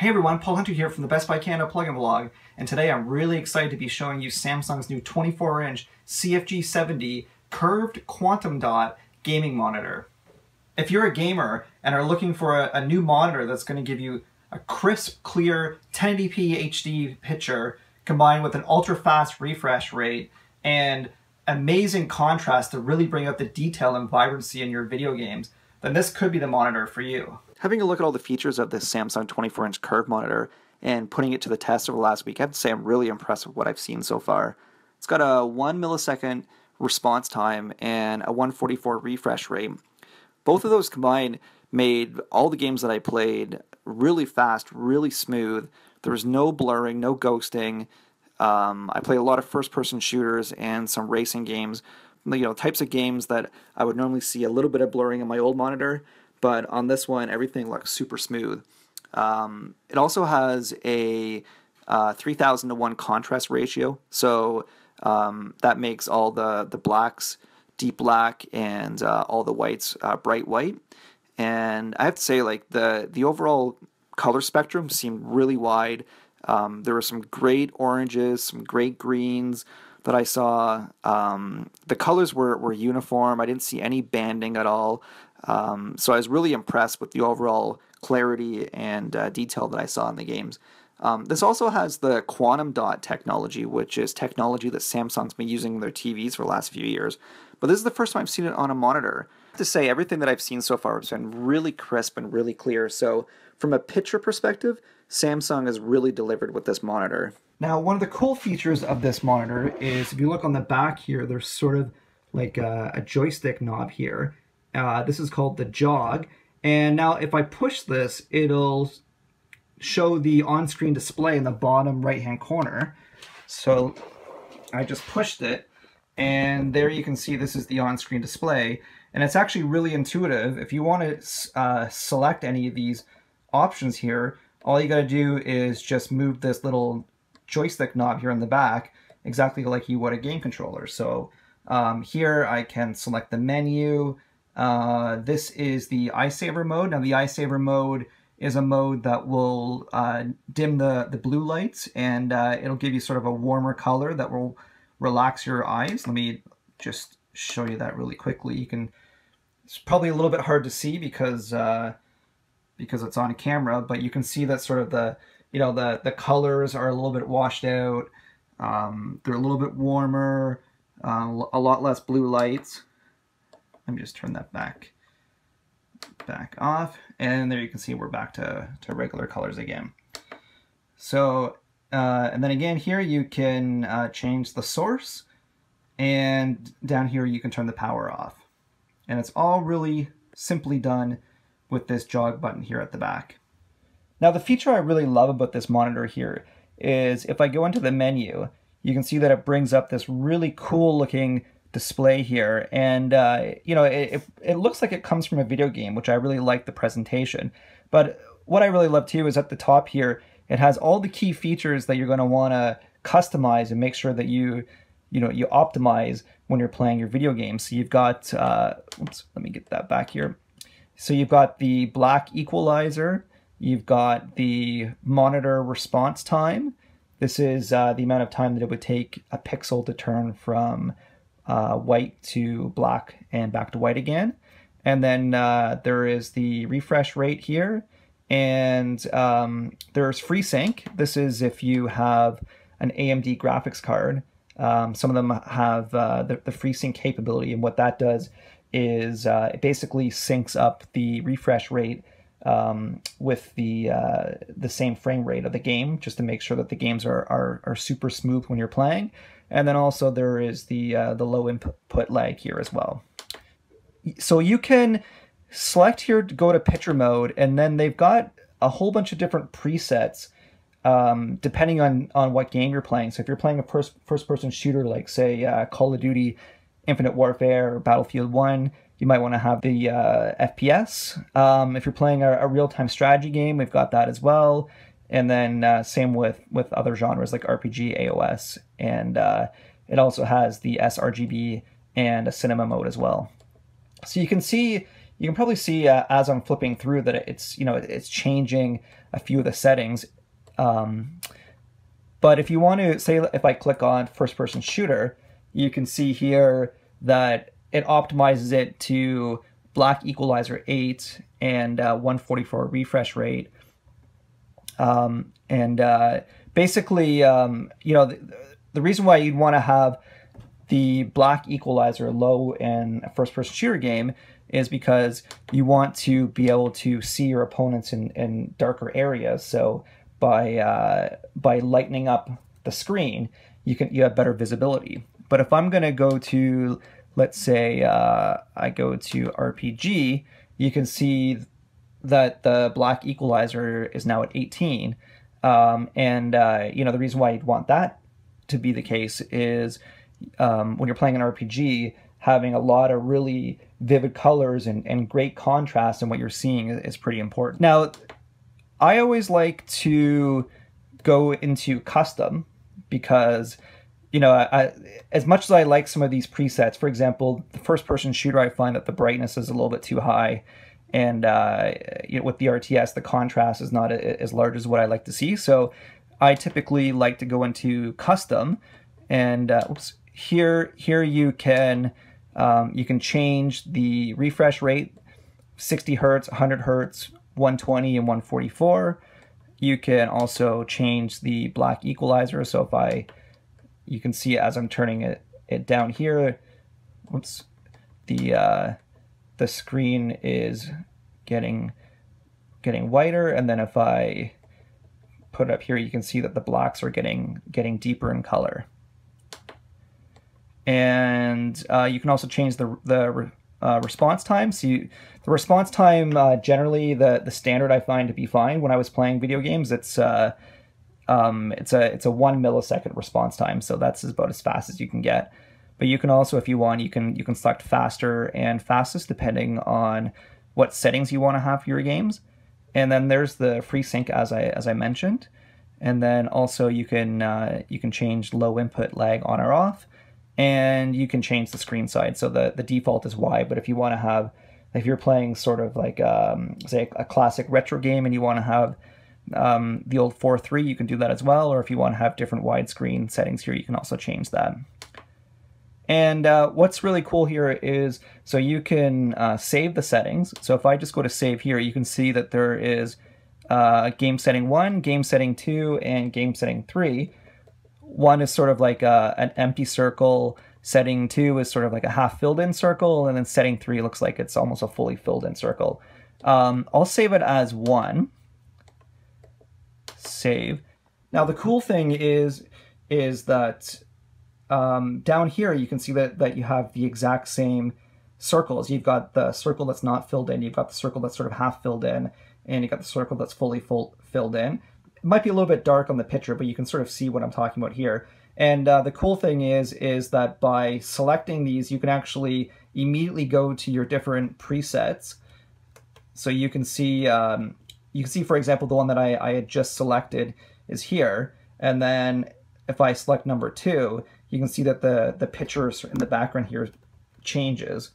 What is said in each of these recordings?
Hey everyone, Paul Hunter here from the Best Buy Canada Plug-in Vlog, and today I'm really excited to be showing you Samsung's new 24-inch CFG70 curved quantum dot gaming monitor. If you're a gamer and are looking for a new monitor that's going to give you a crisp, clear 1080p HD picture combined with an ultra-fast refresh rate and amazing contrast to really bring out the detail and vibrancy in your video games, then this could be the monitor for you. Having a look at all the features of this Samsung 24-inch curved monitor and putting it to the test over the last week, I have to say I'm really impressed with what I've seen so far. It's got a 1 millisecond response time and a 144 refresh rate. Both of those combined made all the games that I played really fast, really smooth. There was no blurring, no ghosting. I played a lot of first-person shooters and some racing games, types of games that I would normally see a little bit of blurring on my old monitor, but on this one, everything looks super smooth. It also has a 3000 to 1 contrast ratio, so that makes all the blacks deep black and all the whites bright white. And I have to say, like, the overall color spectrum seemed really wide. There were some great oranges, some great greens that I saw. The colors were uniform. I didn't see any banding at all. So I was really impressed with the overall clarity and detail that I saw in the games. This also has the quantum dot technology, which is technology that Samsung's been using in their TVs for the last few years. But this is the first time I've seen it on a monitor. I have to say, everything that I've seen so far has been really crisp and really clear. So from a picture perspective, Samsung has really delivered with this monitor. Now, one of the cool features of this monitor is, if you look on the back here, there's sort of like a joystick knob here. This is called the jog. And now if I push this, it'll show the on-screen display in the bottom right-hand corner. So I just pushed it, and there you can see this is the on-screen display. And it's actually really intuitive. If you want to select any of these options here, all you got to do is just move this little joystick knob here in the back, exactly like you would a game controller. So here I can select the menu. This is the eye saver mode. Now the eye saver mode is a mode that will dim the blue lights, and it'll give you sort of a warmer color that will relax your eyes. Let me just show you that really quickly. It's probably a little bit hard to see because it's on camera, but you can see that sort of the colors are a little bit washed out. They're a little bit warmer, a lot less blue lights. Let me just turn that back off, and there you can see we're back to regular colors again. So, and then again here you can change the source, and down here you can turn the power off. And it's all really simply done with this jog button here at the back. Now the feature I really love about this monitor here is if I go into the menu, you can see that it brings up this really cool looking display here, and it looks like it comes from a video game, which I really like the presentation. But what I really love too is at the top here, it has all the key features that you're going to want to customize and make sure that you optimize when you're playing your video game. So you've got oops, let me get that back here. So you've got the black equalizer, you've got the monitor response time. This is the amount of time that it would take a pixel to turn from white to black and back to white again. And then there is the refresh rate here, and there's FreeSync. This is if you have an AMD graphics card. Some of them have the FreeSync capability, and what that does is it basically syncs up the refresh rate with the same frame rate of the game, just to make sure that the games are super smooth when you're playing. And then also there is the low input lag here as well. So you can select here to go to picture mode, and then they've got a whole bunch of different presets depending on what game you're playing. So if you're playing a first-person shooter like, say, Call of Duty Infinite Warfare or Battlefield 1, you might want to have the FPS. If you're playing a real-time strategy game, we've got that as well. And then same with other genres like RPG, AOS, and it also has the sRGB and a cinema mode as well. So you can see you can probably see as I'm flipping through that it's, you know, it's changing a few of the settings. But if you want to, say if I click on first person shooter, you can see here that it optimizes it to black equalizer 8 and 144 refresh rate. Basically, you know, the reason why you'd want to have the black equalizer low in a first-person shooter game is because you want to be able to see your opponents in darker areas. So by lightening up the screen, you have better visibility. But if I'm going to go to, let's say, I go to RPG, you can see that the black equalizer is now at 18. You know, the reason why you'd want that to be the case is when you're playing an RPG, having a lot of really vivid colors and great contrast in what you're seeing is pretty important. Now, I always like to go into custom because, you know, as much as I like some of these presets, for example, the first-person shooter, I find that the brightness is a little bit too high, and you know, with the RTS, the contrast is not as large as what I like to see. So I typically like to go into custom, and here you can change the refresh rate, 60 hertz, 100 hertz, 120, and 144. You can also change the black equalizer. So if you can see as I'm turning it down here, whoops, the screen is getting whiter, and then if I put it up here, you can see that the blacks are getting deeper in color. And you can also change the response time. So the response time, generally the standard I find to be fine when I was playing video games. It's a 1 millisecond response time, so that's about as fast as you can get. But you can also, if you want, you can select faster and fastest depending on what settings you want to have for your games. And then there's the FreeSync as I mentioned. And then also you can change low input lag on or off, and you can change the screen size. So the default is wide, but if you want to have, if you're playing sort of like say a classic retro game and you want to have the old 4:3, you can do that as well. Or if you want to have different widescreen settings here, you can also change that. And what's really cool here is, so you can save the settings. So if I just go to save here, you can see that there is game setting 1, game setting 2, and game setting 3. 1 is sort of like an empty circle, setting 2 is sort of like a half filled in circle, and then setting 3 looks like it's almost a fully filled in circle. I'll save it as 1. Save. Now the cool thing is that down here you can see that you have the exact same circles. You've got the circle that's not filled in, you've got the circle that's sort of half filled in, and you've got the circle that's fully filled in. It might be a little bit dark on the picture, but you can sort of see what I'm talking about here. And the cool thing is that by selecting these, you can actually immediately go to your different presets. So you can see, for example, the one that I had just selected is here. And then if I select number 2, you can see that the picture in the background here changes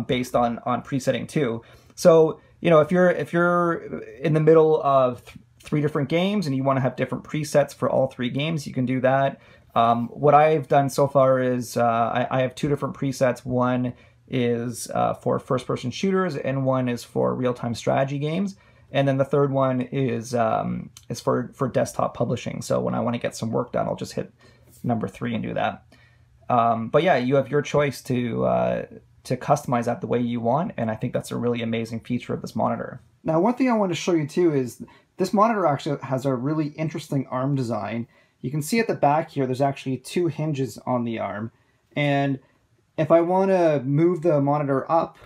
based on presetting 2. So, you know, if you're in the middle of 3 different games and you want to have different presets for all 3 games, you can do that. What I've done so far is I have 2 different presets. One is for first-person shooters, and one is for real-time strategy games. And then the third one is for desktop publishing. So when I want to get some work done, I'll just hit number 3 and do that. But yeah, you have your choice to customize that the way you want, and I think that's a really amazing feature of this monitor. Now, one thing I want to show you too is this monitor actually has a really interesting arm design. You can see at the back here, there's actually 2 hinges on the arm, and if I want to move the monitor up,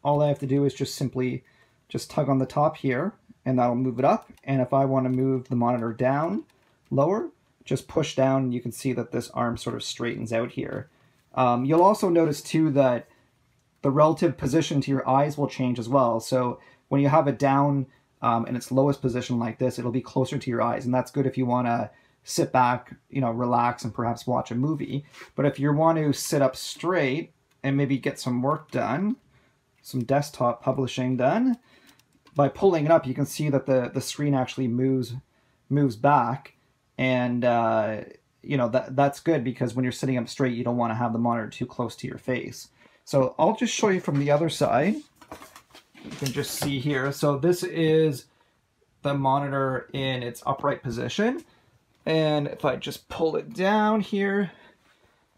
all I have to do is just simply tug on the top here, and that'll move it up. And if I want to move the monitor down, lower, just push down, and you can see that this arm sort of straightens out here. You'll also notice too that the relative position to your eyes will change as well. So when you have it down in its lowest position like this, it'll be closer to your eyes, and that's good if you want to sit back, you know, relax and perhaps watch a movie. But if you want to sit up straight and maybe get some work done, some desktop publishing done. By pulling it up, you can see that the screen actually moves back, and you know, that's good because when you're sitting up straight, you don't want to have the monitor too close to your face. So I'll just show you from the other side. You can just see here. So this is the monitor in its upright position, and if I just pull it down here,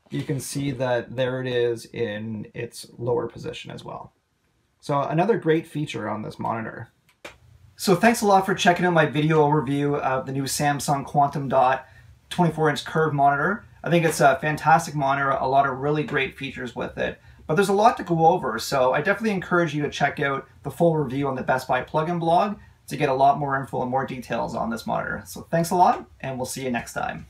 you can see that there it is in its lower position as well. So another great feature on this monitor. So thanks a lot for checking out my video overview of the new Samsung Quantum Dot 24-inch curved monitor. I think it's a fantastic monitor, a lot of really great features with it. But there's a lot to go over, so I definitely encourage you to check out the full review on the Best Buy plugin blog to get a lot more info and more details on this monitor. So thanks a lot, and we'll see you next time.